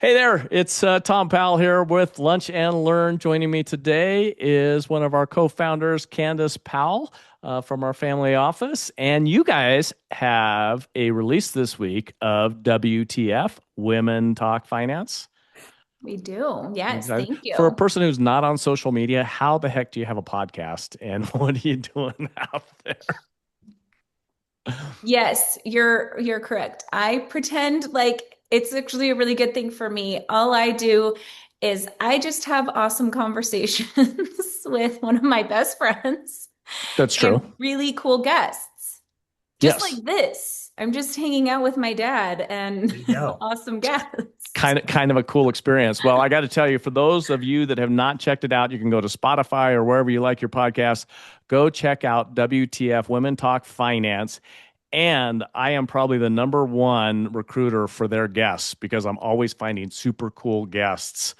Hey there, it's Tom Powell here with Lunch and Learn. Joining me today is one of our co-founders, Candace Powell, from our family office. And you guys have a release this week of WTF, Women Talk Finance. We do. I'm Yes. excited. Thank For a you. person who's not on social media, how the heck do you have a podcast and what are you doing out there? Yes, you're correct. I pretend like it's actually a really good thing for me. All I do is I just have awesome conversations with one of my best friends That's true. and really cool guests. Just like Yes. this. I'm just hanging out with my dad and There you go. awesome guests. Kind of a cool experience. Well, I got to tell you, for those of you that have not checked it out, you can go to Spotify or wherever you like your podcast. Go check out WTF Women Talk Finance. And I am probably the number one recruiter for their guests because I'm always finding super cool guests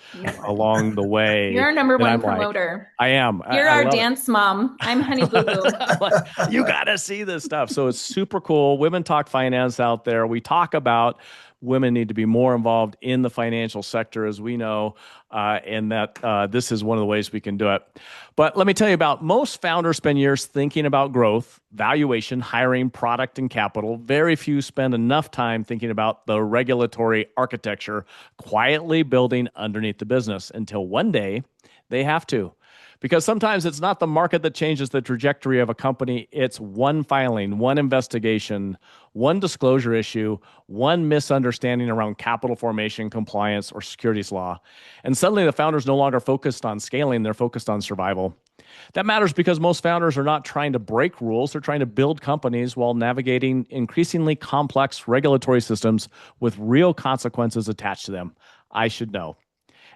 along the way You're our number that one I'm like, promoter. I am. You're I our love it. dance mom. I'm Honey Boo Boo. Like, you got to see this stuff. So it's super cool. Women Talk Finance out there. We talk about women need to be more involved in the financial sector, as we know, and that this is one of the ways we can do it. But let me tell you about most founders spend years thinking about growth, valuation, hiring, product, and capital. Very few spend enough time thinking about the regulatory architecture quietly building underneath the business until one day they have to. Because sometimes it's not the market that changes the trajectory of a company. It's one filing, one investigation, one disclosure issue, one misunderstanding around capital formation, compliance, or securities law. And suddenly the founder's no longer focused on scaling, they're focused on survival. That matters because most founders are not trying to break rules, they're trying to build companies while navigating increasingly complex regulatory systems with real consequences attached to them. I should know.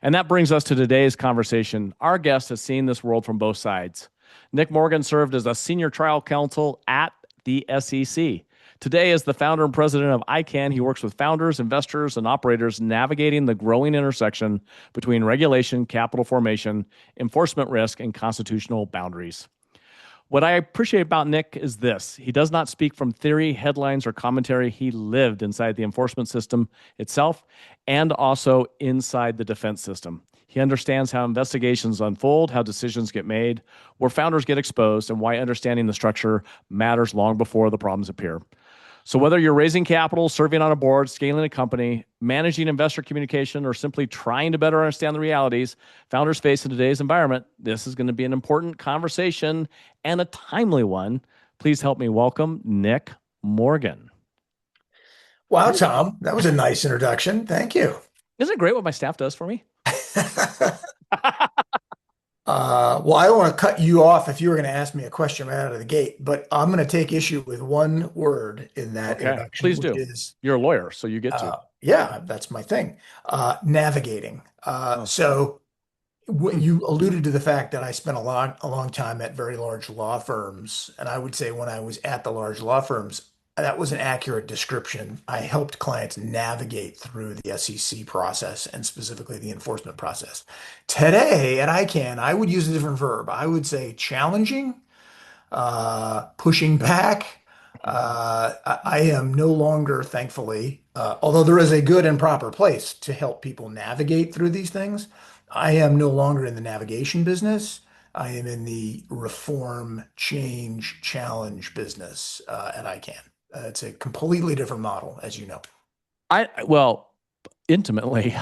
And that brings us to today's conversation. Our guest has seen this world from both sides. Nick Morgan served as a senior trial counsel at the SEC. Today, as the founder and president of ICAN, he works with founders, investors, and operators navigating the growing intersection between regulation, capital formation, enforcement risk, and constitutional boundaries. What I appreciate about Nick is this. He does not speak from theory, headlines, or commentary. He lived inside the enforcement system itself and also inside the defense system. He understands how investigations unfold, how decisions get made, where founders get exposed, and why understanding the structure matters long before the problems appear. So whether you're raising capital, serving on a board, scaling a company, managing investor communication, or simply trying to better understand the realities founders face in today's environment, this is going to be an important conversation and a timely one. Please help me welcome Nick Morgan. Wow, Tom, that was a nice introduction. Thank you. Isn't it great what my staff does for me? Well, I don't want to cut you off if you were going to ask me a question right out of the gate, but I'm going to take issue with one word in that Okay, introduction, please which do. is, You're a lawyer, so you get to. yeah, that's my thing, navigating. Oh. So Hmm. you alluded to the fact that I spent a long time at very large law firms, and I would say when I was at the large law firms, that was an accurate description. I helped clients navigate through the SEC process and specifically the enforcement process. Today at ICANN, I would use a different verb. I would say challenging, pushing back. I am no longer, thankfully, although there is a good and proper place to help people navigate through these things, I am no longer in the navigation business. I am in the reform, change, challenge business at ICANN. It's a completely different model, as you know. Well, intimately.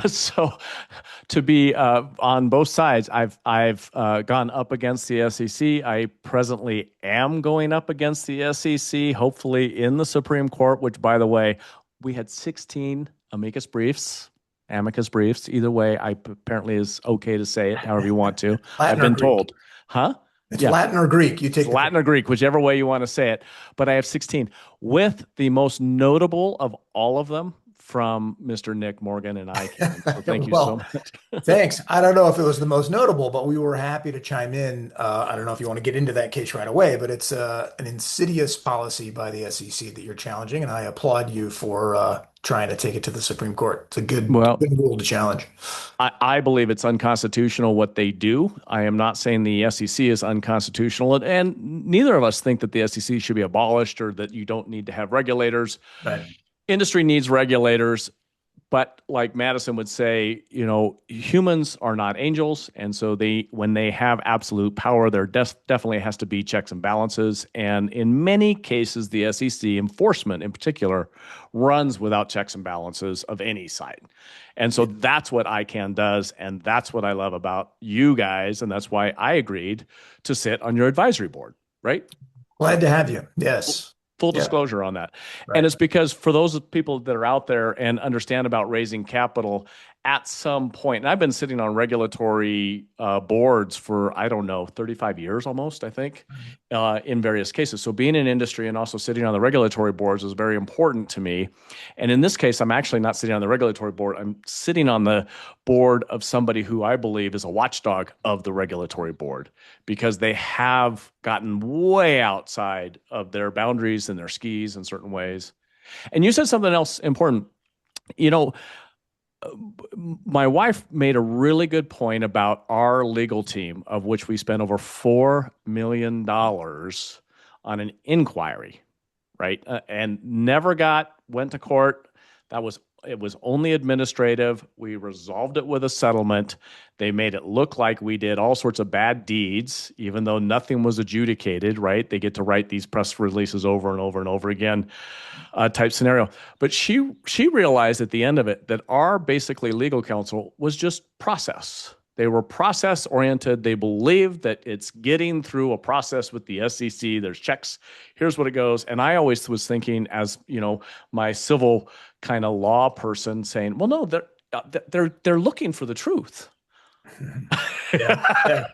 So to be on both sides, I've gone up against the SEC. I presently am going up against the SEC, hopefully in the Supreme Court, which, by the way, we had 16 amicus briefs. Either way, apparently is okay to say it however you want to. I've Latin or been Greek? told. Huh? It's Yeah. Latin or Greek. You It's take the pick. Latin or Greek, whichever way you want to say it. But I have 16, with the most notable of all of them from Mr. Nick Morgan and ICANN. So thank you so Well, much. thanks. I don't know if it was the most notable, but we were happy to chime in. I don't know if you want to get into that case right away, but it's an insidious policy by the SEC that you're challenging, and I applaud you for trying to take it to the Supreme Court. It's a Well, good rule to challenge. I believe it's unconstitutional what they do. I am not saying the SEC is unconstitutional, and neither of us think that the SEC should be abolished or that you don't need to have regulators. Right. Industry needs regulators, But like Madison would say, humans are not angels, and so when they have absolute power, there definitely has to be checks and balances. And in many cases, the SEC enforcement, in particular, runs without checks and balances of any side. And so that's what ICAN does, and that's what I love about you guys, and that's why I agreed to sit on your advisory board, right? Glad to have you. Yes. Full Yeah. disclosure on that. And Right. it's because for those people that are out there and understand about raising capital at some point, and I've been sitting on regulatory boards for, I don't know, 35 years almost, I think, in various cases. So being in industry and also sitting on the regulatory boards is very important to me. And in this case, I'm actually not sitting on the regulatory board. I'm sitting on the board of somebody who I believe is a watchdog of the regulatory board because they have gotten way outside of their boundaries and their skis in certain ways. And you said something else important. You know, my wife made a really good point about our legal team, of which we spent over $4 million on an inquiry, right? And never went to court. It was only administrative. We resolved it with a settlement. They made it look like we did all sorts of bad deeds, even though nothing was adjudicated, right? They get to write these press releases over and over and over again, type scenario. But she realized at the end of it that our basically legal counsel was just process. They were process oriented. They believed that it's getting through a process with the SEC. There's checks. Here's what it goes. And I always was thinking, as my civil kind of law person, saying, "Well, no, they're looking for the truth." Yeah. Yeah.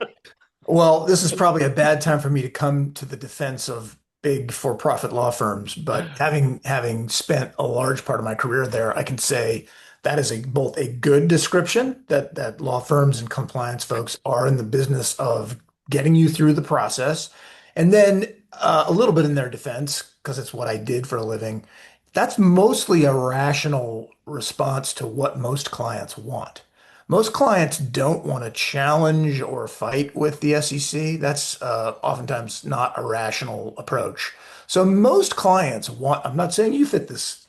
Well, this is probably a bad time for me to come to the defense of big for-profit law firms, but having spent a large part of my career there, I can say that is both a good description that law firms and compliance folks are in the business of getting you through the process, and then a little bit in their defense, because it's what I did for a living. That's mostly a rational response to what most clients want. Most clients don't want to challenge or fight with the SEC. That's oftentimes not a rational approach. So most clients want, I'm not saying you fit this,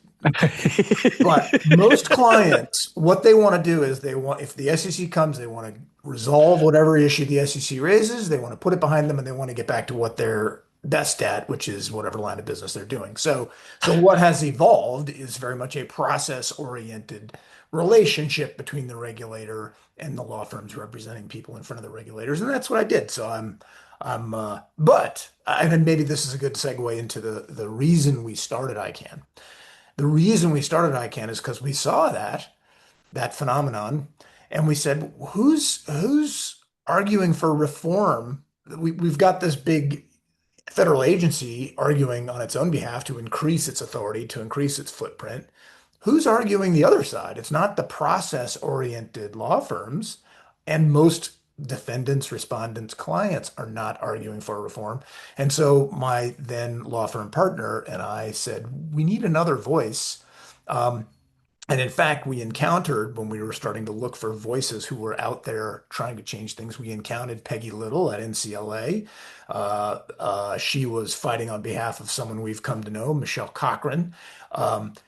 but most clients, what they want to do is if the SEC comes, they want to resolve whatever issue the SEC raises. They want to put it behind them and they want to get back to what they're best at, which is whatever line of business they're doing. So what has evolved is very much a process-oriented relationship between the regulator and the law firms representing people in front of the regulators, and that's what I did. So but and then maybe this is a good segue into the reason we started ICAN. The reason we started ICANN is because we saw that phenomenon, and we said, who's arguing for reform? We've got this big federal agency arguing on its own behalf to increase its authority, to increase its footprint. Who's arguing the other side? It's not the process-oriented law firms, and most defendants, respondents, clients are not arguing for reform. And so my then law firm partner and I said, we need another voice. And in fact, we encountered when we were starting to look for voices who were out there trying to change things, we encountered Peggy Little at NCLA. She was fighting on behalf of someone we've come to know, Michelle Cochran.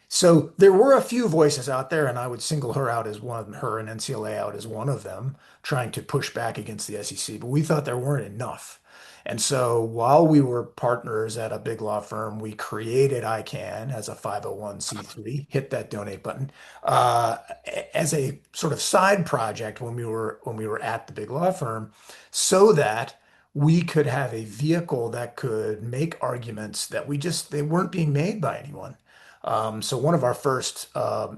So there were a few voices out there, and I would single her out as one of them, her and NCLA out as one of them, trying to push back against the SEC. But we thought there weren't enough. And so while we were partners at a big law firm, we created ICAN as a 501c3, hit that donate button, as a sort of side project when we were at the big law firm, so that we could have a vehicle that could make arguments that they weren't being made by anyone. So one of our first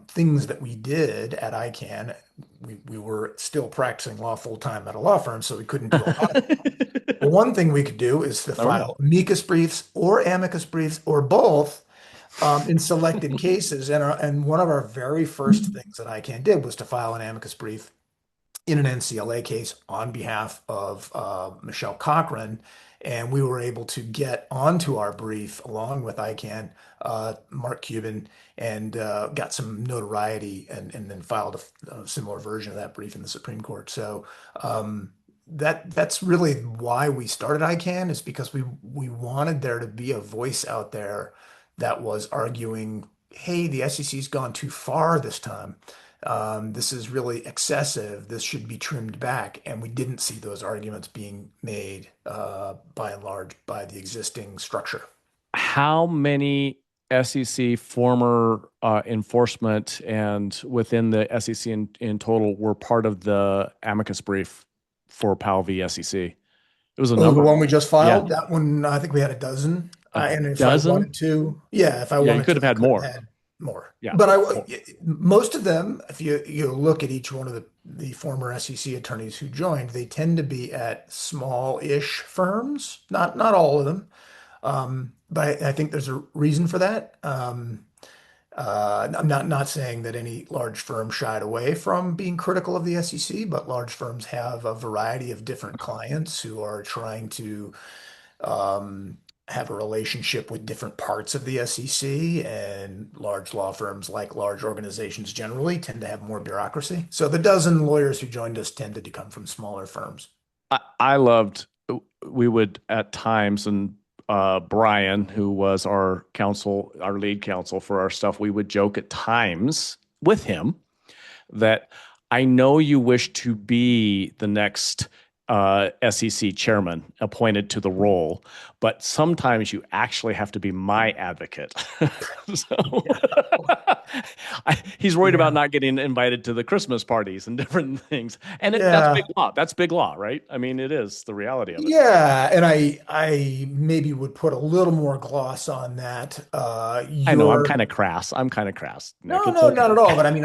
things that we did at ICAN, we were still practicing law full time at a law firm, so we couldn't do a lot of it. But one thing we could do is to file amicus briefs or amicus briefs or both in selected cases. And one of our very first things that ICAN did was to file an amicus brief in an NCLA case on behalf of Michelle Cochran. And we were able to get onto our brief along with ICAN, Mark Cuban, and got some notoriety and then filed a similar version of that brief in the Supreme Court. So that's really why we started ICAN, is because we wanted there to be a voice out there that was arguing hey, the SEC's gone too far this time. This is really excessive. This should be trimmed back. And we didn't see those arguments being made by and large by the existing structure. How many SEC former enforcement and within the SEC in total were part of the amicus brief for Powell v. SEC? It was a Oh, the number. one we just Yeah. filed, that one, I think we had a dozen. A And if I dozen? wanted to, yeah, if I Yeah, you wanted could to, have I had could have more. had more. Yeah. But More. most of them, if you look at each one of the former SEC attorneys who joined, they tend to be at small-ish firms. Not all of them, but I think there's a reason for that. I'm not saying that any large firm shied away from being critical of the SEC, but large firms have a variety of different clients who are trying to have a relationship with different parts of the SEC, and large law firms, like large organizations generally, tend to have more bureaucracy. So the dozen lawyers who joined us tended to come from smaller firms. I loved, we would at times, and Brian, who was our counsel, our lead counsel for our stuff, we would joke at times with him that I know you wish to be the next SEC chairman appointed to the role, but sometimes you actually have to be my advocate. So he's worried about Yeah. not getting invited to the Christmas parties and different things. And that's big Yeah. law. That's big law, right? I mean, it is the reality of it. Yeah, and I maybe would put a little more gloss on that. I know I'm Your kind of crass. I'm kind of crass, Nick. No, It's no, not okay. at all. But I mean,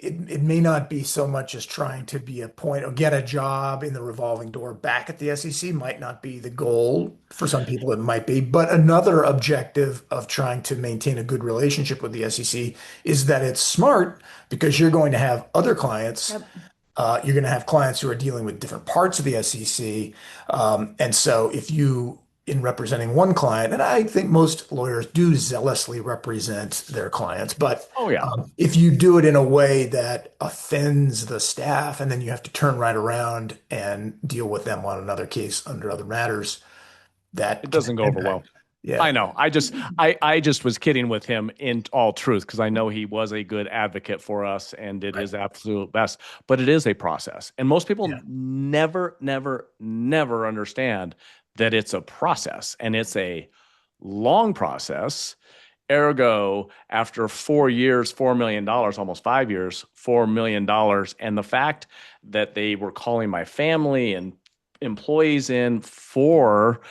it may not be so much as trying to be a point or get a job in the revolving door back at the SEC might not be the goal. For some people, it might be. But another objective of trying to maintain a good relationship with the SEC is that it's smart because you're going to have other clients. Yep. You're going to have clients who are dealing with different parts of the SEC. And so if you, in representing one client, and I think most lawyers do zealously represent their clients, but Oh yeah, if you do it in a way that offends the staff, and then you have to turn right around and deal with them on another case under other matters, it that can doesn't go over impact. well. Yeah, I know. I just was kidding with him in all truth because I know he was a good advocate for us and did right. his absolute best. But it is a process, and most people Yeah, never understand that it's a process and it's a long process. Ergo, after 4 years, $4 million, almost 5 years, $4 million, and the fact that they were calling my family and employees in for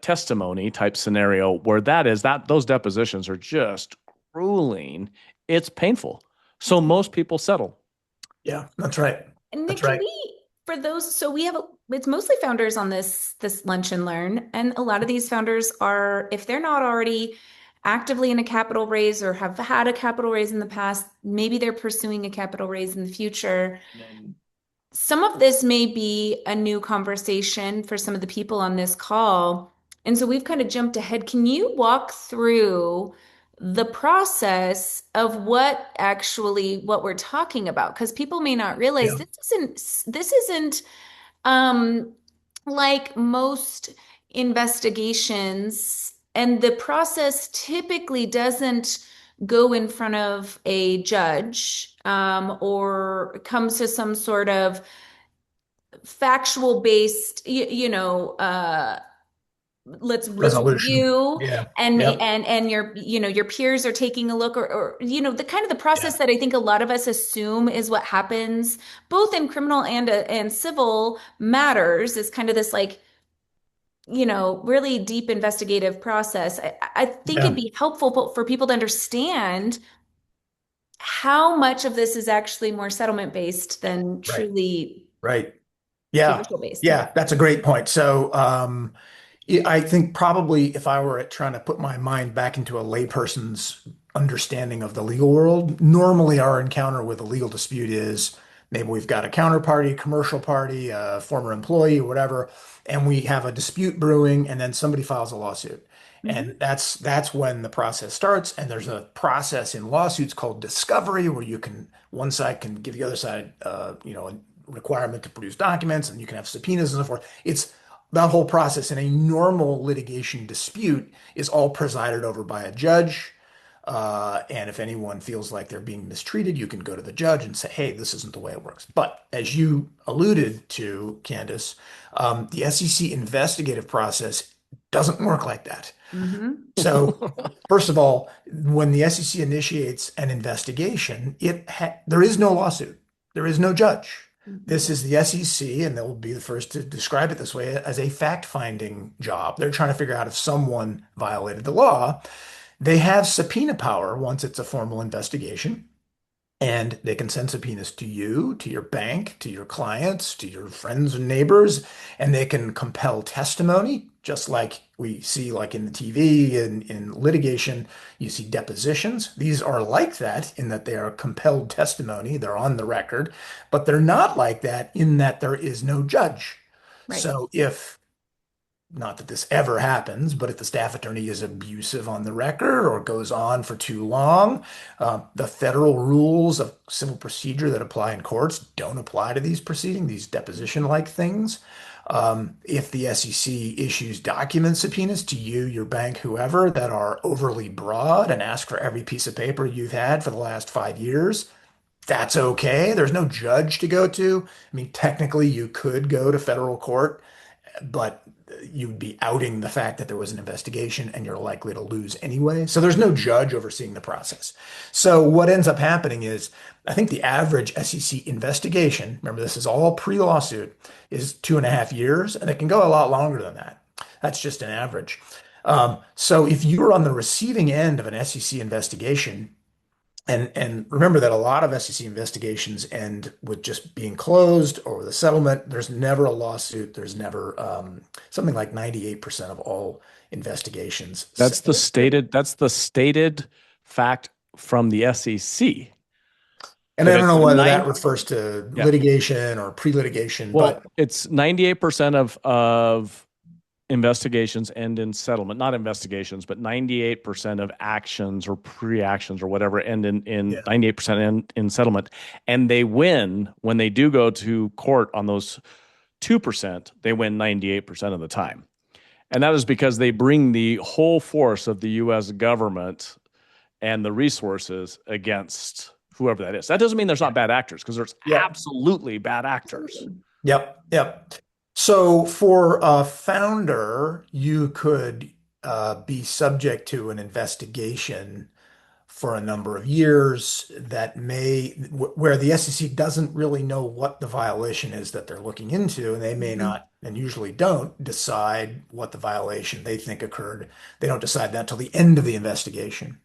testimony type scenario where that those depositions are just grueling. It's painful. So most people settle. yeah, that's right. And That's Nick, can right. we, for those, so we have, it's mostly founders on this Lunch and Learn. And a lot of these founders are, if they're not already actively in a capital raise or have had a capital raise in the past, maybe they're pursuing a capital raise in the future. Some of this may be a new conversation for some of the people on this call. And so we've kind of jumped ahead. Can you walk through the process of what we're talking about? Because people may not realize Yeah, this isn't um like most investigations, and the process typically doesn't go in front of a judge or comes to some sort of factual based, let's resolution. review, Yeah, and yep, your peers are taking a look, or the kind of the yeah, process that I think a lot of us assume is what happens both in criminal and civil matters, is kind of this like really deep investigative process. I think it'd yeah. be helpful for people to understand how much of this is actually more settlement based than Right, truly right. Yeah, judicial based. Yeah. yeah, that's a great point. So, I think probably if I were trying to put my mind back into a layperson's understanding of the legal world, normally our encounter with a legal dispute is maybe we've got a counterparty, commercial party, a former employee, or whatever, and we have a dispute brewing, and then somebody files a lawsuit. Mhm. And that's when the process starts. And there's a process in lawsuits called discovery, where one side can give the other side, a requirement to produce documents, and you can have subpoenas and so forth. It's that whole process in a normal litigation dispute is all presided over by a judge. And if anyone feels like they're being mistreated, you can go to the judge and say, hey, this isn't the way it works. But as you alluded to, Candace, the SEC investigative process doesn't work like that. Hmm. So, first of all, when the SEC initiates an investigation, there is no lawsuit. There is no judge. This is the SEC, and they'll be the first to describe it this way as a fact-finding job. They're trying to figure out if someone violated the law. They have subpoena power once it's a formal investigation. And they can send subpoenas to you, to your bank, to your clients, to your friends and neighbors, and they can compel testimony, just like we see like in the TV and in litigation, you see depositions. These are like that in that they are compelled testimony, they're on the record, but they're not like that in that there is no judge. Right. So if not that this ever happens, but if the staff attorney is abusive on the record or goes on for too long, the federal rules of civil procedure that apply in courts don't apply to these proceedings, these deposition-like things. If the SEC issues document subpoenas to you, your bank, whoever, that are overly broad and ask for every piece of paper you've had for the last 5 years, that's okay. There's no judge to go to. I mean, technically, you could go to federal court, but you'd be outing the fact that there was an investigation and you're likely to lose anyway. So there's no judge overseeing the process. So what ends up happening is, I think the average SEC investigation, remember this is all pre-lawsuit, is 2.5 years, and it can go a lot longer than that. That's just an average. So if you're on the receiving end of an SEC investigation, and remember that a lot of SEC investigations end with just being closed or with a settlement. There's never a lawsuit. There's never something like 98% of all investigations settle. That's the stated fact from the SEC. And I That don't it's know whether that nine, refers to yeah. litigation or pre-litigation, Well, but it's 98% of investigations end in settlement, not investigations, but 98% of actions or pre-actions or whatever end in yeah. 98% in settlement. And they win when they do go to court on those 2%, they win 98% of the time. And that is because they bring the whole force of the US government and the resources against whoever that is. That doesn't mean there's not bad actors, because there's Yeah. absolutely bad actors. Yep. Yep. So for a founder, you could be subject to an investigation for a number of years that where the SEC doesn't really know what the violation is that they're looking into, and they may Hmm. not, and usually don't, decide what the violation they think occurred. They don't decide that till the end of the investigation.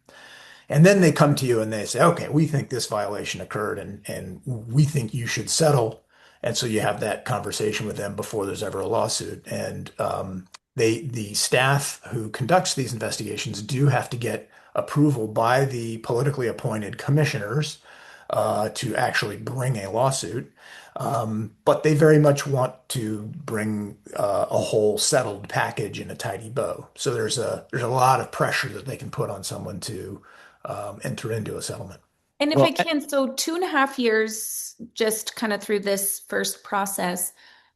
And then they come to you and they say, okay, we think this violation occurred and we think you should settle. And so you have that conversation with them before there's ever a lawsuit. And the staff who conducts these investigations do have to get approval by the politically appointed commissioners to actually bring a lawsuit. But they very much want to bring a whole settled package in a tidy bow. So there's a lot of pressure that they can put on someone to enter into a settlement. And if I Well, can, so 2.5 years just kind of through this first process,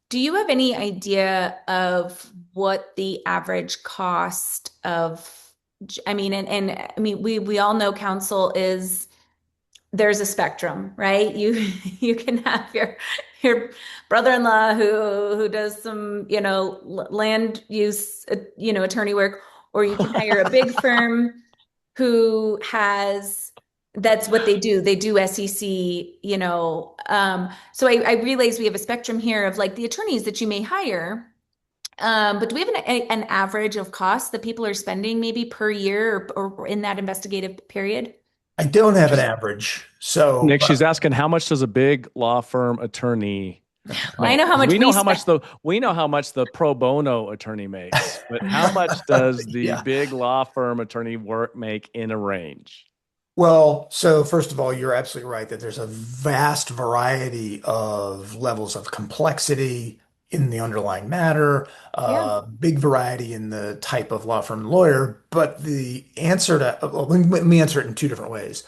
do you have any idea of what the average cost of, I mean, and I mean, we all know counsel is there's a spectrum, right? You you can have your brother-in-law who does some, land use, attorney work, or you can hire a big firm who has that's what they do. They do SEC, so I realize we have a spectrum here of like the attorneys that you may hire. But do we have an average of costs that people are spending maybe per year or in that investigative period? I don't have an average. So Nick, she's asking how much does a big law firm attorney Well, I make? know how 'Cause much we know we how spend. much the pro bono attorney makes, but how much does the yeah. big law firm attorney work make in a range? Well, so first of all, you're absolutely right that there's a vast variety of levels of complexity in the underlying matter, Yeah. big variety in the type of law firm lawyer. But the answer to, well, let me answer it in two different ways.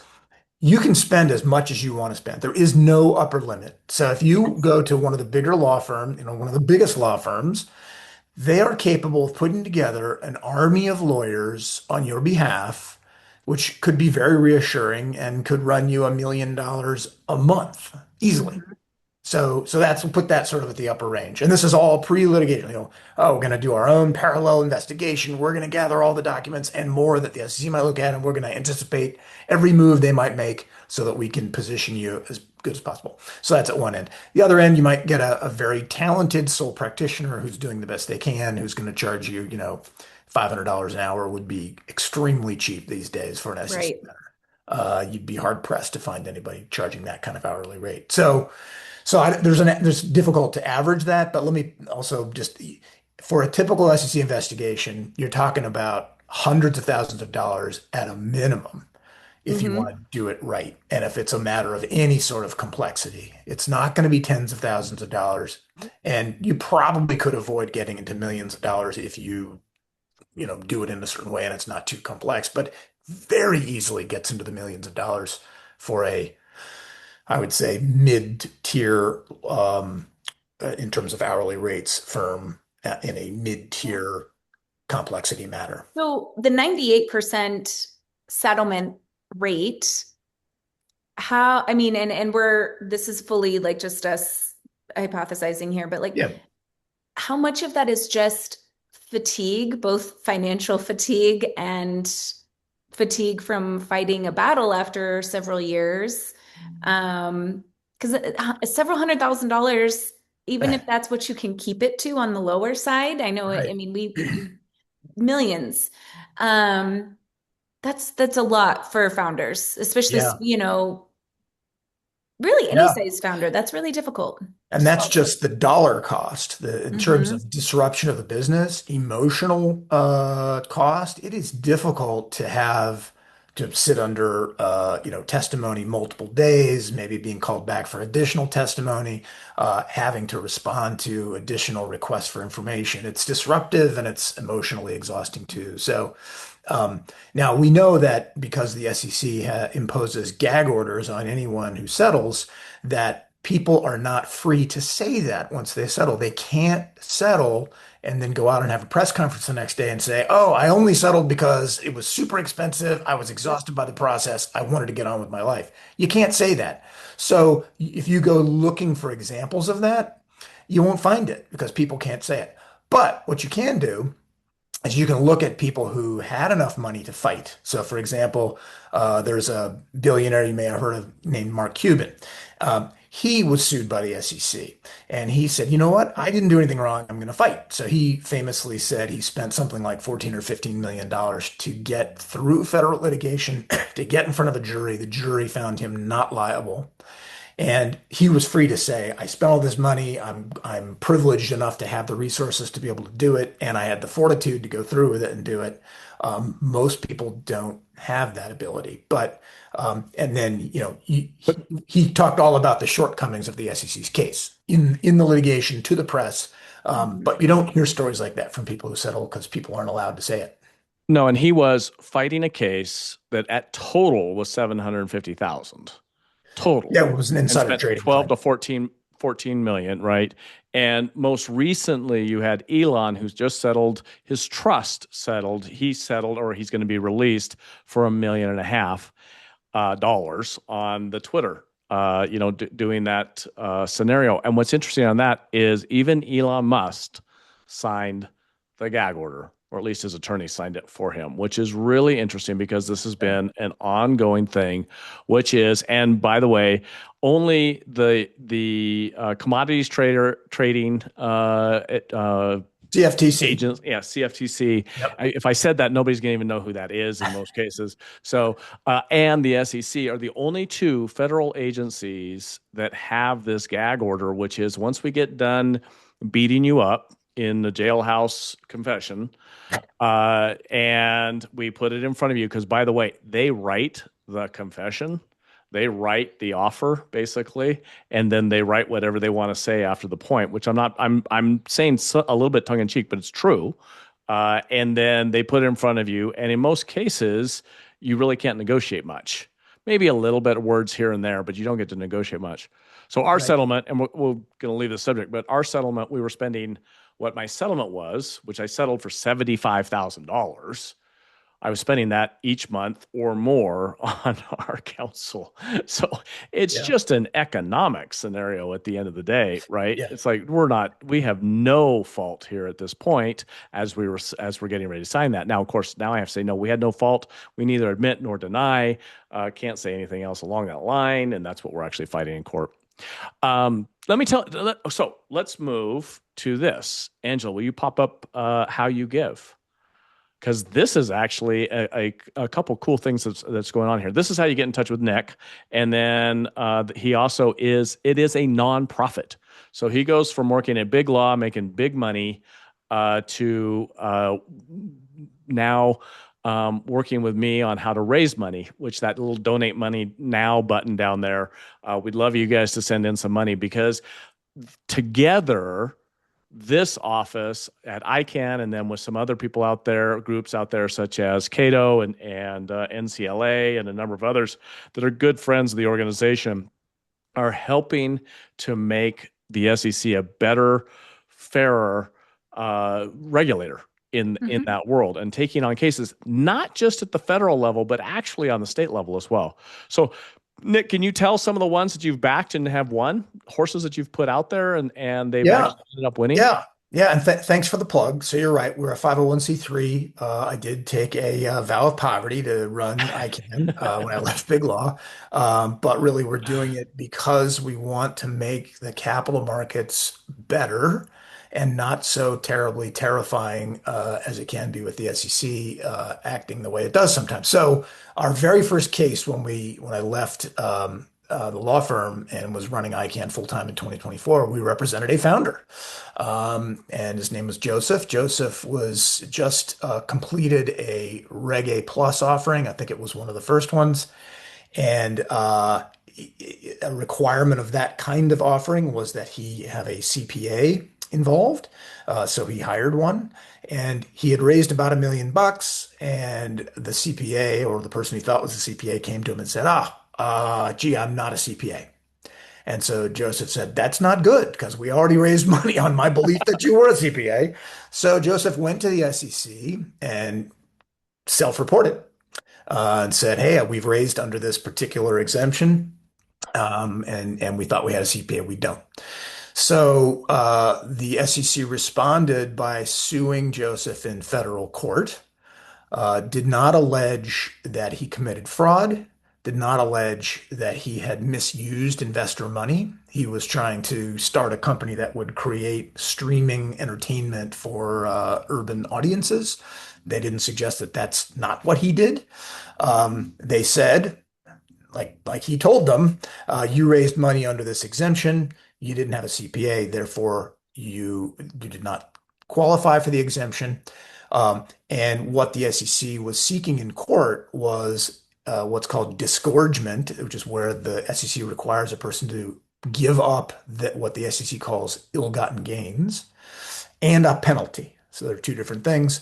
You can spend as much as you want to spend. There is no upper limit. So if you go to one of the bigger law firms, one of the biggest law firms, they are capable of putting together an army of lawyers on your behalf which could be very reassuring and could run you $1 million a month easily. Mhm. So that's we'll put that sort of at the upper range. And this is all pre-litigation. Oh, we're going to do our own parallel investigation. We're going to gather all the documents and more that the SEC might look at, and we're going to anticipate every move they might make so that we can position you as good as possible. So that's at one end. The other end, you might get a very talented sole practitioner who's doing the best they can, who's going to charge you, $500 an hour would be extremely cheap these days for an SEC Right. matter. You'd be hard pressed to find anybody charging that kind of hourly rate. There's difficult to average that, but let me also just for a typical SEC investigation, you're talking about hundreds of thousands of dollars at a minimum if you want Hmm. to do it right. And if it's a matter of any sort of complexity, it's not going to be tens of thousands of dollars. And you probably could avoid getting into millions of dollars if you do it in a certain way and it's not too complex, but very easily gets into the millions of dollars for I would say, mid-tier in terms of hourly rates firm in a mid-tier complexity matter. So the 98% settlement rate, how, I mean, and this is fully like just us hypothesizing here, but like Yeah, how much of that is just fatigue, both financial fatigue and fatigue from fighting a battle after several years? Because several $100,000, even if that's what you can keep it to on the lower side, I know, I right. mean, we millions. Um, that's a lot for founders, especially, Yeah, really any yeah. size founder. That's really difficult. And that's just the dollar cost. In terms Hmm. of disruption of the business, emotional cost, it is difficult to sit under testimony multiple days, maybe being called back for additional testimony, having to respond to additional requests for information. It's disruptive and it's emotionally exhausting too. So now we know that because the SEC imposes gag orders on anyone who settles, that people are not free to say that once they settle. They can't settle and then go out and have a press conference the next day and say, "Oh, I only settled because it was super expensive. I was exhausted by the process. I wanted to get on with my life." You can't say that. So if you go looking for examples of that, you won't find it because people can't say it. But what you can do is you can look at people who had enough money to fight. So, for example, there's a billionaire you may have heard of named Mark Cuban. He was sued by the SEC, and he said, "You know what? I didn't do anything wrong. I'm going to fight." So he famously said he spent something like 14 or $15 million to get through federal litigation, to get in front of a jury. The jury found him not liable. And he was free to say, "I spent all this money. I'm privileged enough to have the resources to be able to do it, and I had the fortitude to go through with it and do it." Most people don't have that ability. But and then he talked all about the shortcomings of the SEC's case in the litigation to the press. But you don't hear stories like that from people who settle because people aren't allowed to say it. No, and he was fighting a case that at total was 750,000 total Yeah, it was an and insider spent trading 12 claim. to 14 million, right? And most recently you had Elon who's just settled his trust settled. He settled or he's going to be released for $1.5 million on the Twitter doing that scenario. And what's interesting on that is even Elon Musk signed the gag order, or at least his attorney signed it for him, which is really interesting because this has been an ongoing thing, which is, and by the way, only the commodities trading CFTC. agents, yeah, CFTC. Yep. If I said that, nobody's going to even know who that is in most cases. So, and the SEC are the only two federal agencies that have this gag order, which is once we get done beating you up in the jailhouse confession, and we put it in front of you, because by the way, they write the confession. They write the offer basically, and then they write whatever they want to say after the point, which I'm saying a little bit tongue in cheek, but it's true. And then they put it in front of you, and in most cases, you really can't negotiate much. Maybe a little bit of words here and there, but you don't get to negotiate much. So our Right. settlement, and we're going to leave the subject, but our settlement, we were spending what my settlement was, which I settled for $75,000 I was spending that each month or more on our counsel. So it's Yeah. just an economic scenario at the end of the day, right? Yeah. It's like we have no fault here at this point as we're getting ready to sign that. Now, of course, now I have to say no, we had no fault. We neither admit nor deny. Can't say anything else along that line, and that's what we're actually fighting in court. Let me tell. So let's move to this. Angela, will you pop up how you give? Because this is actually a couple cool things that's going on here. This is how you get in touch with Nick, and then he also it is a nonprofit. So he goes from working at big law, making big money, to now working with me on how to raise money, which that little donate money now button down there. We'd love you guys to send in some money because together, this office at ICAN, and then with some other people out there, groups out there such as Cato and NCLA and a number of others that are good friends of the organization, are helping to make the SEC a better, fairer regulator in Mhm. that world, and taking on cases not just at the federal level but actually on the state level as well. So Nick, can you tell some of the ones that you've backed and have won, horses that you've put out there and they've Yeah. actually ended up winning? Yeah. Yeah. And thanks for the plug. So you're right. We're a 501(c)(3). I did take a vow of poverty to run ICANN when I left Big Law. But really, we're doing it because we want to make the capital markets better and not so terribly terrifying as it can be with the SEC acting the way it does sometimes. So our very first case when I left the law firm and was running ICANN full time in 2024, we represented a founder. And his name was Joseph. Joseph was just completed a Reg A Plus offering. I think it was one of the first ones. And a requirement of that kind of offering was that he have a CPA involved. So he hired one, and he had raised about $1 million. And the CPA, or the person he thought was the CPA, came to him and said, gee, I'm not a CPA. And so Joseph said, that's not good because we already raised money on my belief that you were a CPA. So Joseph went to the SEC and self-reported and said, hey, we've raised under this particular exemption. And we thought we had a CPA. We don't. So the SEC responded by suing Joseph in federal court, did not allege that he committed fraud, did not allege that he had misused investor money. He was trying to start a company that would create streaming entertainment for urban audiences. They didn't suggest that that's not what he did. They said, like he told them, you raised money under this exemption. You didn't have a CPA, therefore you did not qualify for the exemption. And what the SEC was seeking in court was what's called disgorgement, which is where the SEC requires a person to give up what the SEC calls ill-gotten gains, and a penalty. So there are two different things.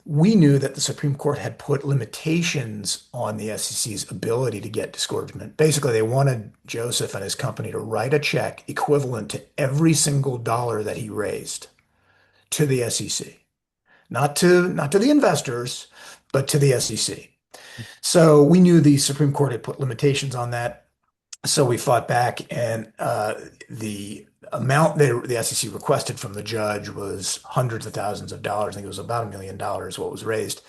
We knew that the Supreme Court had put limitations on the SEC's ability to get disgorgement. Basically, they wanted Joseph and his company to write a check equivalent to every single dollar that he raised to the SEC, not to the investors, but to the SEC. So we knew the Supreme Court had put limitations on that. So we fought back, and the amount the SEC requested from the judge was hundreds of thousands of dollars. I think it was about $1 million what was raised.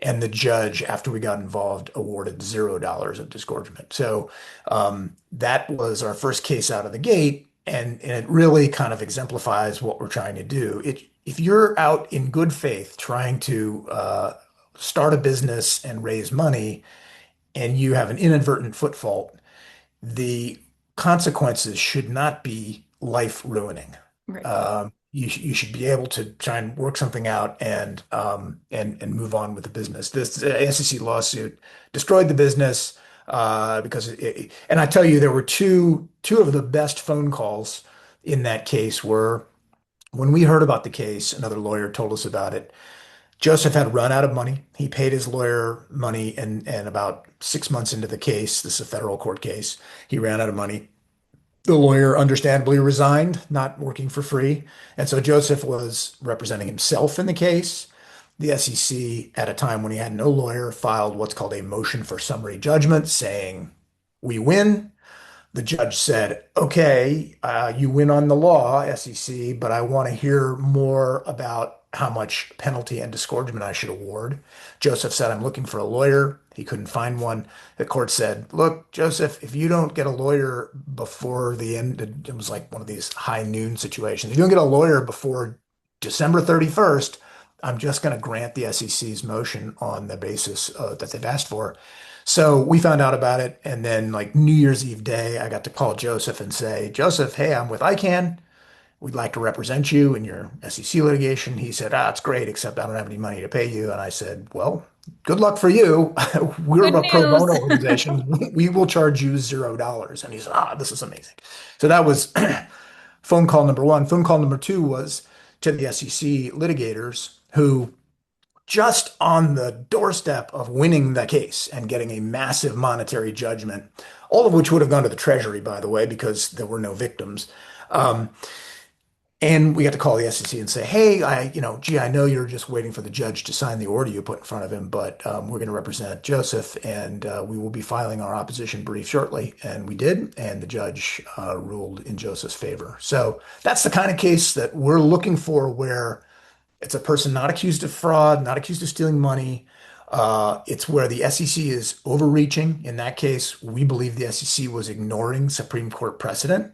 And the judge, after we got involved, awarded $0 of disgorgement. So that was our first case out of the gate, and it really kind of exemplifies what we're trying to do. If you're out in good faith trying to start a business and raise money, and you have an inadvertent foot fault, the consequences should not be life ruining. Right. You should be able to try and work something out and move on with the business. This SEC lawsuit destroyed the business because and I tell you, there were two of the best phone calls in that case were when we heard about the case. Another lawyer told us about it. Joseph had run out of money. He paid his lawyer money, and about 6 months into the case, this is a federal court case, he ran out of money. The lawyer understandably resigned, not working for free. And so Joseph was representing himself in the case. The SEC, at a time when he had no lawyer, filed what's called a motion for summary judgment saying, we win. The judge said, okay, you win on the law, SEC, but I want to hear more about how much penalty and disgorgement I should award. Joseph said, I'm looking for a lawyer. He couldn't find one. The court said, look, Joseph, if you don't get a lawyer before the end, it was like one of these high noon situations. If you don't get a lawyer before December 31st, I'm just going to grant the SEC's motion on the basis that they've asked for. So we found out about it. And then, like New Year's Eve day, I got to call Joseph and say, Joseph, hey, I'm with ICAN. We'd like to represent you in your SEC litigation. He said, it's great, except I don't have any money to pay you. And I said, well, good luck for you. We're Good a pro news. bono organization. We will charge you $0. And he said, this is amazing. So that was phone call number one. Phone call number two was to the SEC litigators who just on the doorstep of winning the case and getting a massive monetary judgment, all of which would have gone to the Treasury, by the way, because there were no victims. Um, and we got to call the SEC and say, hey, I know you're just waiting for the judge to sign the order you put in front of him, but we're going to represent Joseph and we will be filing our opposition brief shortly. And we did, and the judge ruled in Joseph's favor. So that's the kind of case that we're looking for where it's a person not accused of fraud, not accused of stealing money. It's where the SEC is overreaching. In that case, we believe the SEC was ignoring Supreme Court precedent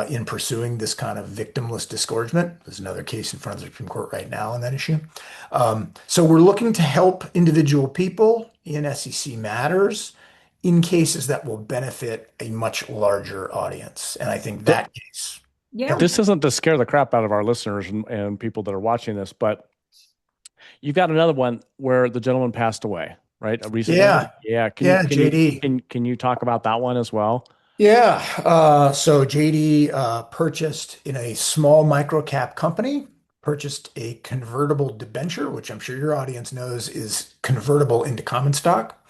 in pursuing this kind of victimless disgorgement. There's another case in front of the Supreme Court right now on that issue. So we're looking to help individual people in SEC matters in cases that will benefit a much larger audience. And I think that case Yeah. This isn't to scare the crap out of our listeners and people that are watching this, but you've got another one where the gentleman passed away, right? Recently. Yeah. Yeah. Yeah, JD. Can you talk about that one as well? Yeah. So JD purchased in a small micro cap company, purchased a convertible debenture, which I'm sure your audience knows is convertible into common stock.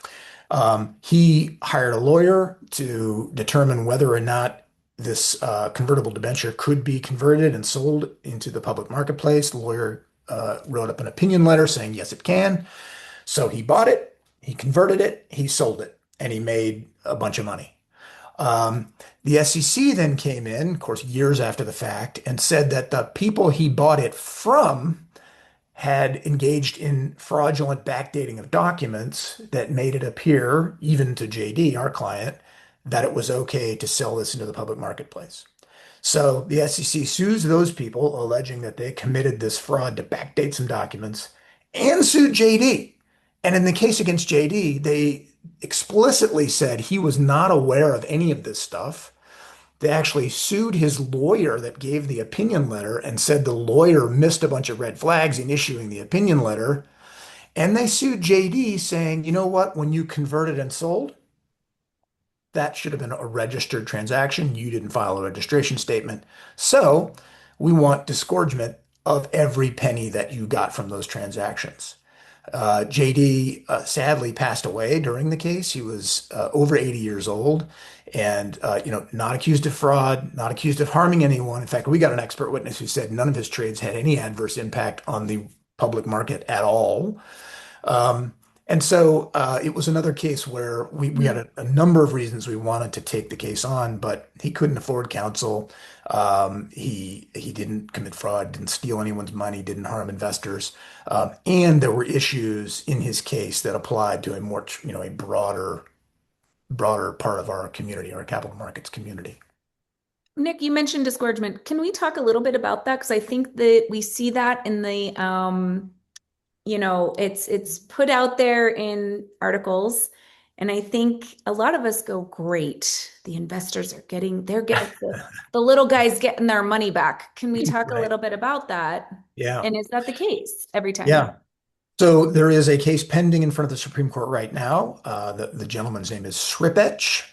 He hired a lawyer to determine whether or not this convertible debenture could be converted and sold into the public marketplace. The lawyer wrote up an opinion letter saying, yes, it can. So he bought it, he converted it, he sold it, and he made a bunch of money. The SEC then came in, of course, years after the fact, and said that the people he bought it from had engaged in fraudulent backdating of documents that made it appear, even to JD, our client, that it was okay to sell this into the public marketplace. So the SEC sues those people, alleging that they committed this fraud to backdate some documents, and sued JD. And in the case against JD, they explicitly said he was not aware of any of this stuff. They actually sued his lawyer that gave the opinion letter and said the lawyer missed a bunch of red flags in issuing the opinion letter. And they sued JD saying, you know what, when you converted and sold, that should have been a registered transaction. You didn't file a registration statement. So we want disgorgement of every penny that you got from those transactions. JD sadly passed away during the case. He was over 80 years old and not accused of fraud, not accused of harming anyone. In fact, we got an expert witness who said none of his trades had any adverse impact on the public market at all. And so it was another case where we had a number of reasons we wanted to take the case on, but he couldn't afford counsel. He didn't commit fraud, didn't steal anyone's money, didn't harm investors. And there were issues in his case that applied to a more, a broader part of our community, our capital markets community. Nick, you mentioned disgorgement. Can we talk a little bit about that? Because I think that we see that in the it's put out there in articles. And I think a lot of us go, great. The investors are they're getting the little guys getting their money back. Can we talk a little bit about that? Yeah. And is that the case every time? Yeah. So there is a case pending in front of the Supreme Court right now. The gentleman's name is Sripetch.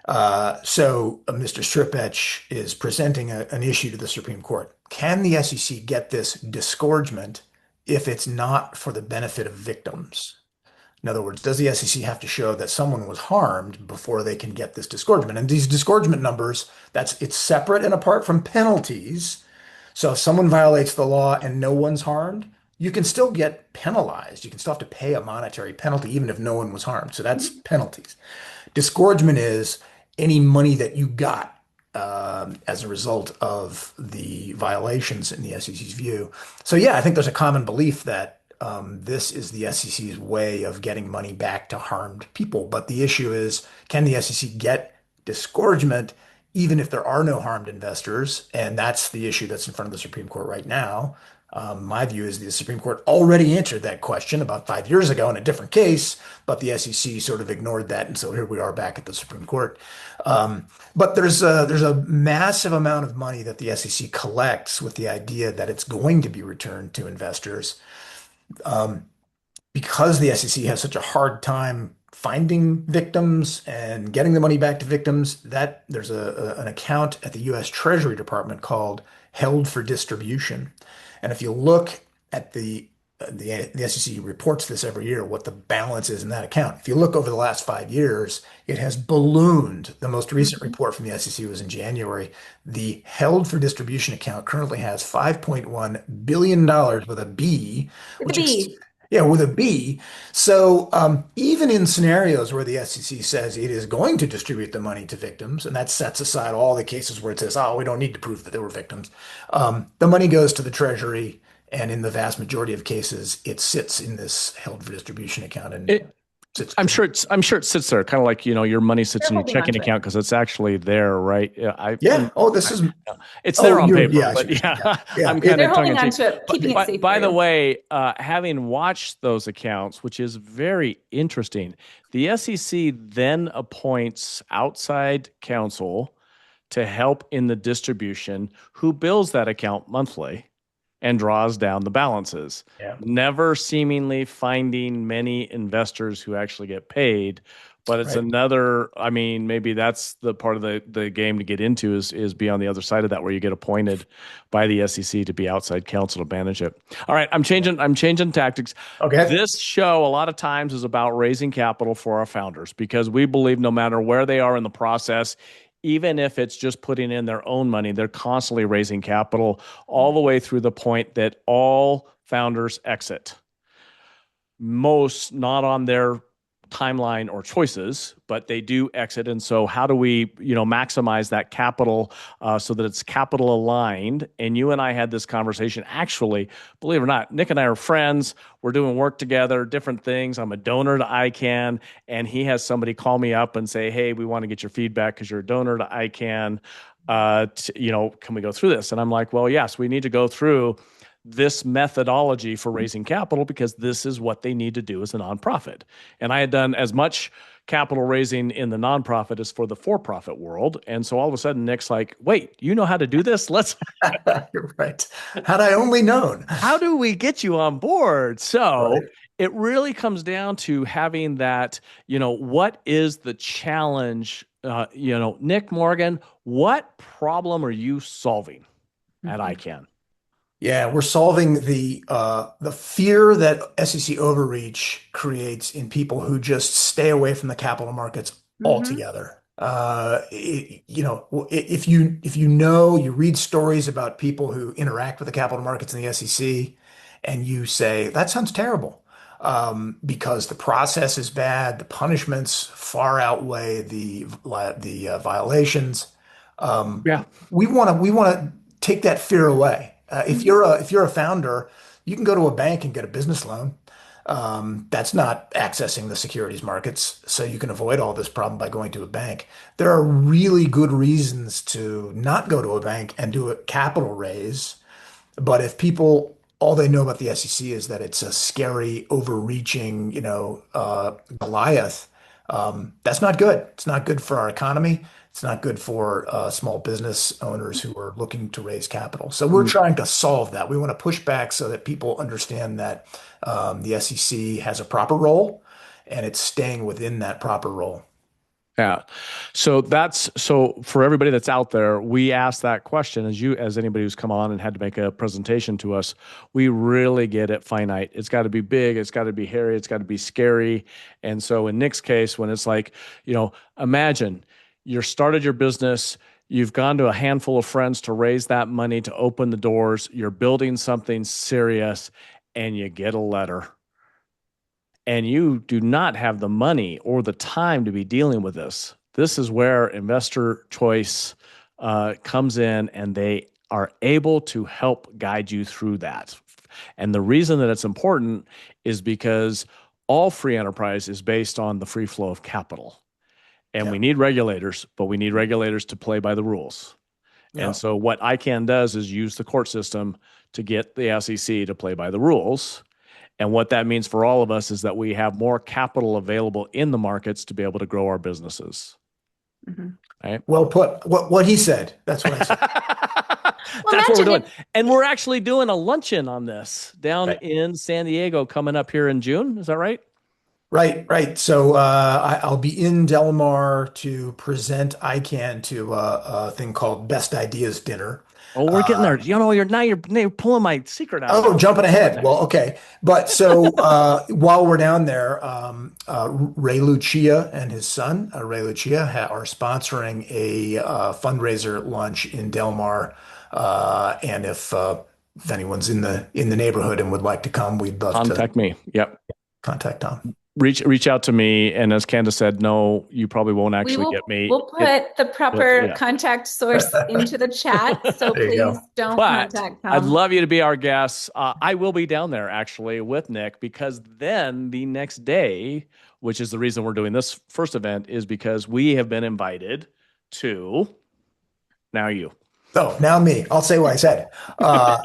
Mr. Sripetch is presenting an issue to the Supreme Court. Can the SEC get this disgorgement if it's not for the benefit of victims? In other words, does the SEC have to show that someone was harmed before they can get this disgorgement? And these disgorgement numbers, it's separate and apart from penalties. So if someone violates the law and no one's harmed, you can still get penalized. You can still have to pay a monetary penalty even if no one was harmed. So that's penalties. Disgorgement is any money that you got as a result of the violations in the SEC's view. So yeah, I think there's a common belief that this is the SEC's way of getting money back to harmed people. But the issue is, can the SEC get disgorgement even if there are no harmed investors? And that's the issue that's in front of the Supreme Court right now. My view is the Supreme Court already answered that question about 5 years ago in a different case, but the SEC sort of ignored that, and so here we are back at the Supreme Court. But there's a massive amount of money that the SEC collects with the idea that it's going to be returned to investors. Because the SEC has such a hard time finding victims and getting the money back to victims, that there's an account at the U.S. Treasury Department called held for distribution. And if you look at the SEC reports this every year, what the balance is in that account. If you look over the last 5 years, it has ballooned. The most recent report from the SEC was in January. The held for distribution account currently has $5.1 billion with a B, With a which is, B. yeah, with a B. So even in scenarios where the SEC says it is going to distribute the money to victims, and that sets aside all the cases where it says, oh, we don't need to prove that there were victims, the money goes to the Treasury. And in the vast majority of cases, it sits in this held for distribution account and sits. I'm sure it sits there, kind of like, your money sits They're in your holding checking onto it. account because it's actually there, right? Yeah. Oh, this is. It's there on paper, Yeah, I but see. Yeah. I'm kind They're of tongue holding in on cheek. to it, keeping it safe By for the you. way, having watched those accounts, which is very interesting, the SEC then appoints outside counsel to help in the distribution, who bills that account monthly and draws down the balances, Yeah. never seemingly finding many investors who actually get paid. But it's Right. another, I mean, maybe that's the part of the game to get into is be on the other side of that, where you get appointed by the SEC to be outside counsel to manage it. All right, I'm changing tactics. Okay. This show a lot of times is about raising capital for our founders, because we believe no matter where they are in the process, even if it's just putting in their own money, they're constantly raising capital all the way through the point that all founders exit. Most not on their timeline or choices, but they do exit. And so how do we, maximize that capital so that it's capital aligned? And you and I had this conversation. Actually, believe it or not, Nick and I are friends. We're doing work together, different things. I'm a donor to ICAN, and he has somebody call me up and say, hey, we want to get your feedback because you're a donor to ICAN. Can we go through this? And I'm like, well, yes, we need to go through this methodology for raising capital because this is what they need to do as a nonprofit. And I had done as much capital raising in the nonprofit as for the for-profit world. And so all of a sudden, Nick's like, wait, you know how to do this? You're right. Had I only known. How do we get you on board? So Right. it really comes down to having that, what is the challenge? Nick Morgan, what problem are you solving at ICAN? Yeah, we're solving the fear that SEC overreach creates in people who just stay away from the capital markets altogether. If you read stories about people who interact with the capital markets in the SEC, and you say that sounds terrible, because the process is bad, the punishments far outweigh the violations. Yeah. We want to take that fear away. If you're a founder, you can go to a bank and get a business loan. That's not accessing the securities markets, so you can avoid all this problem by going to a bank. There are really good reasons to not go to a bank and do a capital raise. But if people, all they know about the SEC is that it's a scary, overreaching, Goliath, that's not good. It's not good for our economy. It's not good for small business owners who are looking to raise capital. So we're trying to solve that. We want to push back so that people understand that the SEC has a proper role and it's staying within that proper role. Yeah. So for everybody that's out there, we asked that question as anybody who's come on and had to make a presentation to us. We really get it finite. It's got to be big. It's got to be hairy. It's got to be scary. And so in Nick's case, when it's like, imagine you started your business, you've gone to a handful of friends to raise that money to open the doors, you're building something serious, and you get a letter and you do not have the money or the time to be dealing with this. This is where investor choice comes in, and they are able to help guide you through that. And the reason that it's important is because all free enterprise is based on the free flow of capital. And Yeah. we need regulators, but we need regulators to play by the rules. And Yeah. so what ICAN does is use the court system to get the SEC to play by the rules. And what that means for all of us is that we have more capital available in the markets to be able to grow our businesses. Mm-hmm. Right? Well put. What he said. That's what I said. Well, That's what we're doing. imagine And we're actually doing a luncheon on this down Right. in San Diego coming up here in June. Is that right? Right, right. So I'll be in Del Mar to present ICAN to a thing called Best Ideas Dinner. Oh, we're getting there. You know, you're pulling my secret out Oh, now. jumping What ahead. Well, next? okay. But so while we're down there, Ray Lucia and his son, Ray Lucia, are sponsoring a fundraiser lunch in Del Mar. And if anyone's in the neighborhood and would like to come, we'd love to Contact me. Yep. contact Tom. Reach out to me. And as Candace said, no, you probably won't we actually will get me. we'll put the proper Yeah. contact source into the chat, so There you please go. don't But contact I'd Tom. love you to be our guests. I will be down there actually with Nick, because then the next day, which is the reason we're doing this first event, is because we have been invited to now you. Oh, now me. I'll say what I said.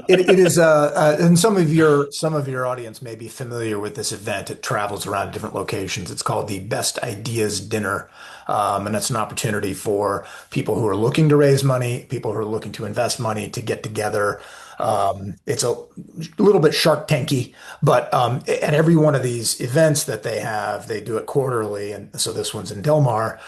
It is, and some of your audience may be familiar with this event. It travels around different locations. It's called the Best Ideas Dinner, and it's an opportunity for people who are looking to raise money, people who are looking to invest money to get together. It's a little bit Shark Tanky, but at every one of these events that they have, they do it quarterly, and so this one's in Del Mar.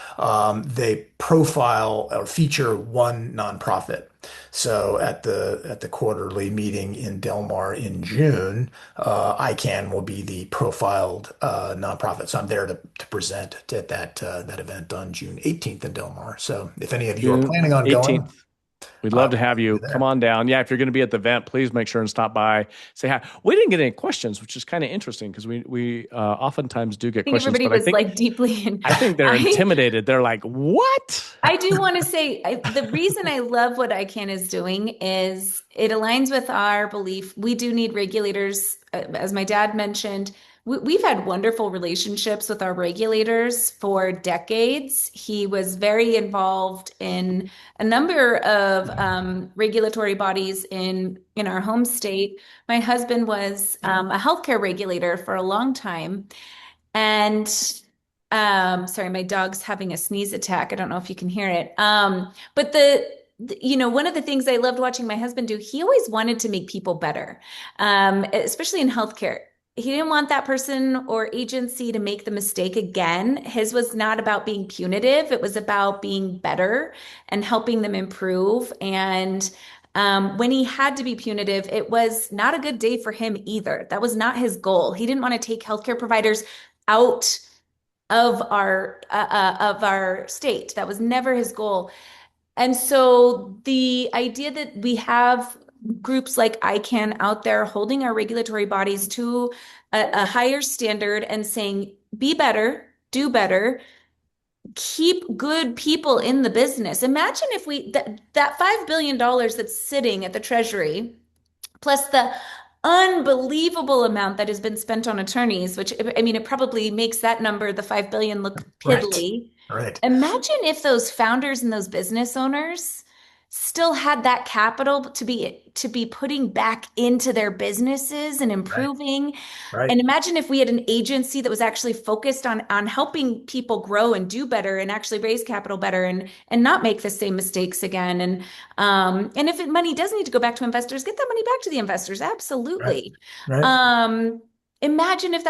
They profile or feature one nonprofit. So at the quarterly meeting in Del Mar in June, ICAN will be the profiled nonprofit. So I'm there to present at that event on June 18th in Del Mar. So if any of you are June planning on going, 18th. We'd love to we'll have see you. you Come there. on down. Yeah, if you're going to be at the event, please make sure and stop by. Say hi. We didn't get any questions, which is kind of interesting because we oftentimes do get I think questions, everybody but was like deeply in. I think they're I intimidated. They're like, "What?" I do want to say the reason I love what ICANN is doing is it aligns with our belief. We do need regulators. As my dad mentioned, we've had wonderful relationships with our regulators for decades. He was very involved in a number of regulatory bodies in our home state. My husband was a healthcare regulator for a long time. And sorry, my dog's having a sneeze attack. I don't know if you can hear it. But one of the things I loved watching my husband do, he always wanted to make people better, especially in healthcare. He didn't want that person or agency to make the mistake again. His was not about being punitive. It was about being better and helping them improve. And when he had to be punitive, it was not a good day for him either. That was not his goal. He didn't want to take healthcare providers out of our state. That was never his goal. And so the idea that we have groups like ICANN out there holding our regulatory bodies to a higher standard and saying, be better, do better, keep good people in the business. Imagine if that $5 billion that's sitting at the Treasury, plus the unbelievable amount that has been spent on attorneys, which I mean, it probably makes that number, the 5 billion, look Right, piddly. right, Imagine if those founders and those business owners still had that capital to be putting back into their businesses and right, improving. right, And imagine if we had an agency that was actually focused on helping people grow and do better and actually raise capital better and not make the same mistakes again. And if money does need to go back to investors, get that money back to the investors. right, Absolutely. right. Um, Imagine if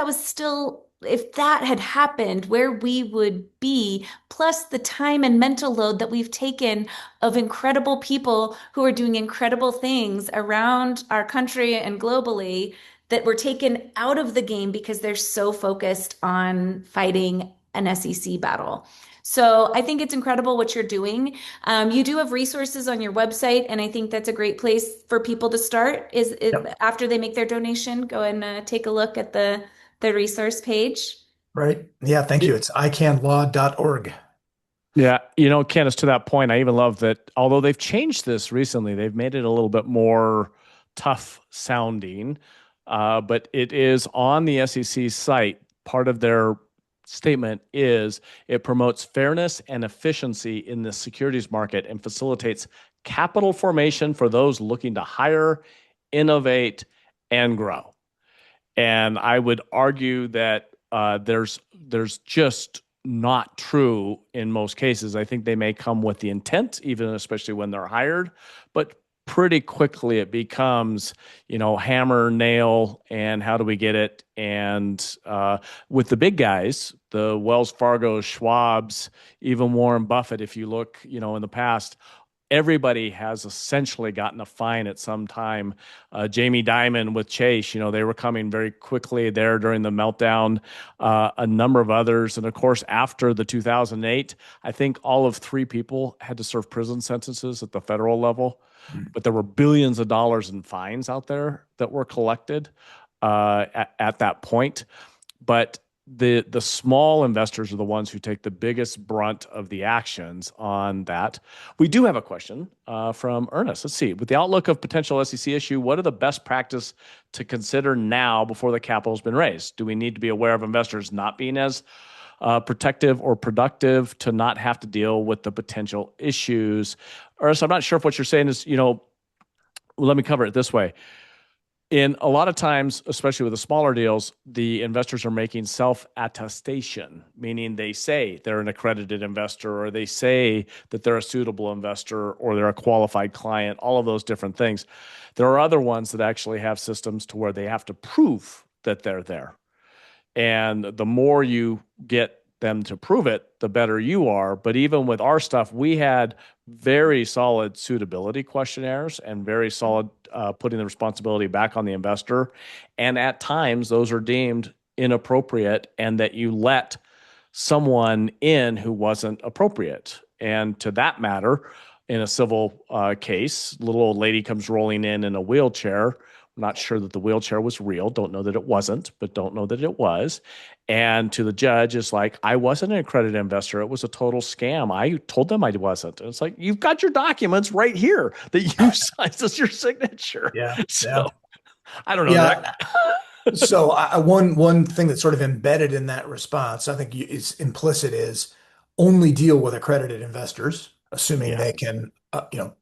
that had happened, where we would be, plus the time and mental load that we've taken of incredible people who are doing incredible things around our country and globally that were taken out of the game because they're so focused on fighting an SEC battle. So I think it's incredible what you're doing. You do have resources on your website, and I think that's a great place for people to start. Yep. After they make their donation, go and take a look at the resource page. Right. Yeah. Thank you. It's icanlaw.org. Yeah, Candace, to that point, I even love that although they've changed this recently, they've made it a little bit more tough sounding, but it is on the SEC site. Part of their statement is it promotes fairness and efficiency in the securities market and facilitates capital formation for those looking to hire, innovate, and grow. And I would argue that there's just not true in most cases. I think they may come with the intent, even especially when they're hired, but pretty quickly it becomes, hammer, nail, and how do we get it? And with the big guys, the Wells Fargo, Schwabs, even Warren Buffett, if you look, in the past, everybody has essentially gotten a fine at some time. Jamie Dimon with Chase, they were coming very quickly there during the meltdown. A number of others. And of course, after the 2008, I think all of three people had to serve prison sentences at the federal level. But there were billions of dollars in fines out there that were collected at that point. But the small investors are the ones who take the biggest brunt of the actions on that. We do have a question from Ernest. Let's see. With the outlook of potential SEC issue, what are the best practice to consider now before the capital has been raised? Do we need to be aware of investors not being as protective or productive to not have to deal with the potential issues? Ernest, I'm not sure if what you're saying is, let me cover it this way. In a lot of times, especially with the smaller deals, the investors are making self-attestation, meaning they say they're an accredited investor, or they say that they're a suitable investor, or they're a qualified client, all of those different things. There are other ones that actually have systems to where they have to prove that they're there. And the more you get them to prove it, the better you are. But even with our stuff, we had very solid suitability questionnaires and very solid putting the responsibility back on the investor. And at times, those are deemed inappropriate, and that you let someone in who wasn't appropriate. And to that matter, in a civil case, little old lady comes rolling in a wheelchair. I'm not sure that the wheelchair was real. Don't know that it wasn't, but don't know that it was. And to the judge, it's like, I wasn't an accredited investor. It was a total scam. I told them I wasn't. And it's like, you've got your documents right here that you signed as your signature. Yeah. So Yeah. I don't know. Yeah. So one thing that's sort of embedded in that response, I think is implicit, is only deal with accredited investors, assuming Yeah. they can,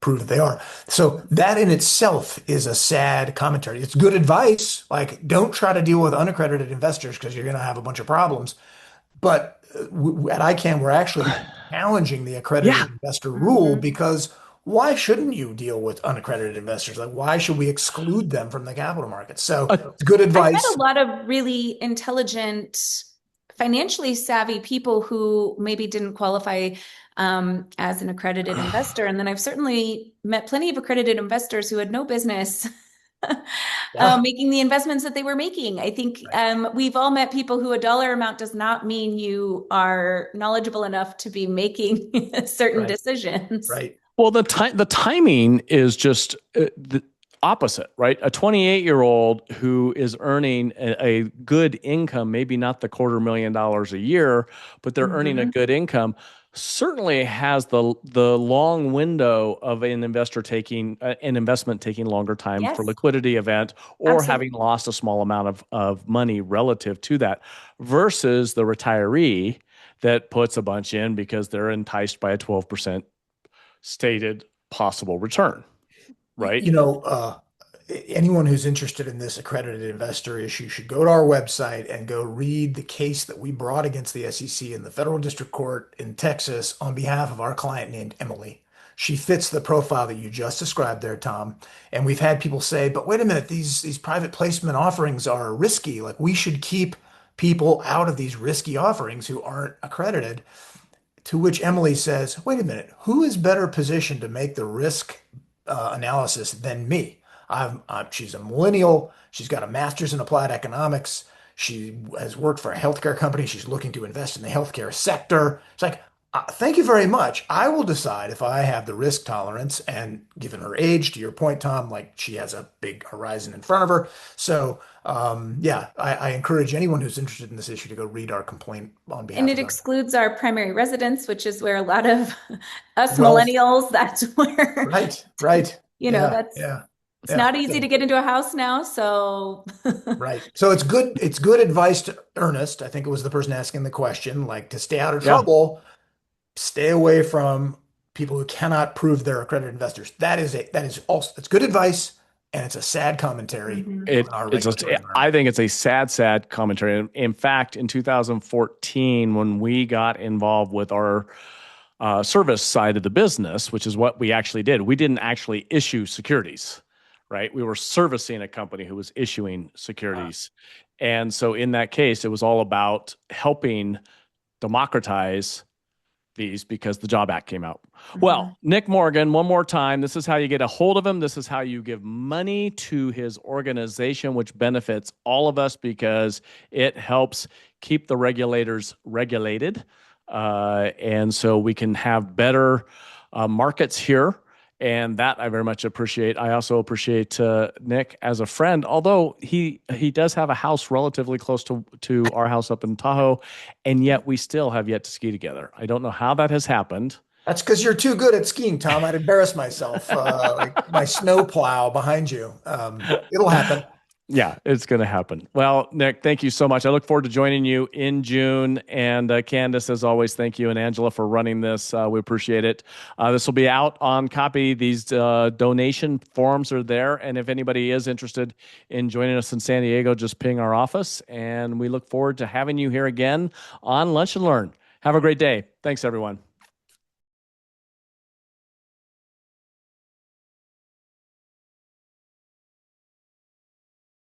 prove that they are. So that in itself is a sad commentary. It's good advice, like don't try to deal with unaccredited investors because you're going to have a bunch of problems. But at ICAN, we're actually challenging the accredited Yeah. investor rule, because why shouldn't you deal with unaccredited investors? Like, why should we exclude them from the capital markets? So Uh, it's good I've met advice. a lot of really intelligent, financially savvy people who maybe didn't qualify as an accredited investor. And then I've certainly met plenty of accredited investors who had no business Yeah. making the investments that they were making. I think we've all met people who a dollar amount does not mean you are knowledgeable enough to be making certain Right. decisions. Right. Well, the timing is just the opposite, right? A 28-year-old who is earning a good income, maybe not the $250,000 a year, but they're earning a good income, certainly has the long window of an investor taking an investment taking longer time for Yes, liquidity event, or absolutely. having lost a small amount of money relative to that, versus the retiree that puts a bunch in because they're enticed by a 12% stated possible return, right? Anyone who's interested in this accredited investor issue should go to our website and go read the case that we brought against the SEC in the federal district court in Texas on behalf of our client named Emily. She fits the profile that you just described there, Tom. And we've had people say, but wait a minute, these private placement offerings are risky. Like, we should keep people out of these risky offerings who aren't accredited. To which Emily says, wait a minute, who is better positioned to make the risk analysis than me? She's a millennial. She's got a master's in applied economics. She has worked for a healthcare company. She's looking to invest in the healthcare sector. It's like, thank you very much. I will decide if I have the risk tolerance. And given her age, to your point, Tom, like she has a big horizon in front of her. So, yeah, I encourage anyone who's interested in this issue to go read our complaint on And behalf it of the excludes our primary residence, which is where a lot of us wealth. millennials, that's where, Right, right. that's, Yeah, it's yeah. not easy to So, get into a house now. So, right. So it's good. It's good advice to Ernest. I think it was the person asking the question, like to stay out of Yeah. trouble, stay away from people who cannot prove they're accredited investors. That is also that's good advice, and it's a sad commentary Mhm. on our regulatory I environment. think it's a sad commentary. In fact, in 2014, when we got involved with our service side of the business, which is what we actually did, we didn't actually issue securities, right? We were servicing a company who was issuing securities. And so in that case, it was all about helping democratize these because the Job Act came out. Mhm. Well, Nick Morgan, one more time. This is how you get a hold of him. This is how you give money to his organization, which benefits all of us because it helps keep the regulators regulated. And so we can have better markets here. And that I very much appreciate. I also appreciate Nick as a friend, although he does have a house relatively close to our house up in Tahoe, and yet we still have yet to ski together. I don't know how that has happened. That's because you're too good at skiing, Tom. I'd embarrass myself, like my snow plow behind you. It'll happen. Yeah, it's going to happen. Well, Nick, thank you so much. I look forward to joining you in June. And Candace, as always, thank you. And Angela for running this. We appreciate it. This will be out on copy. These donation forms are there. And if anybody is interested in joining us in San Diego, just ping our office. And we look forward to having you here again on Lunch and Learn. Have a great day. Thanks, everyone.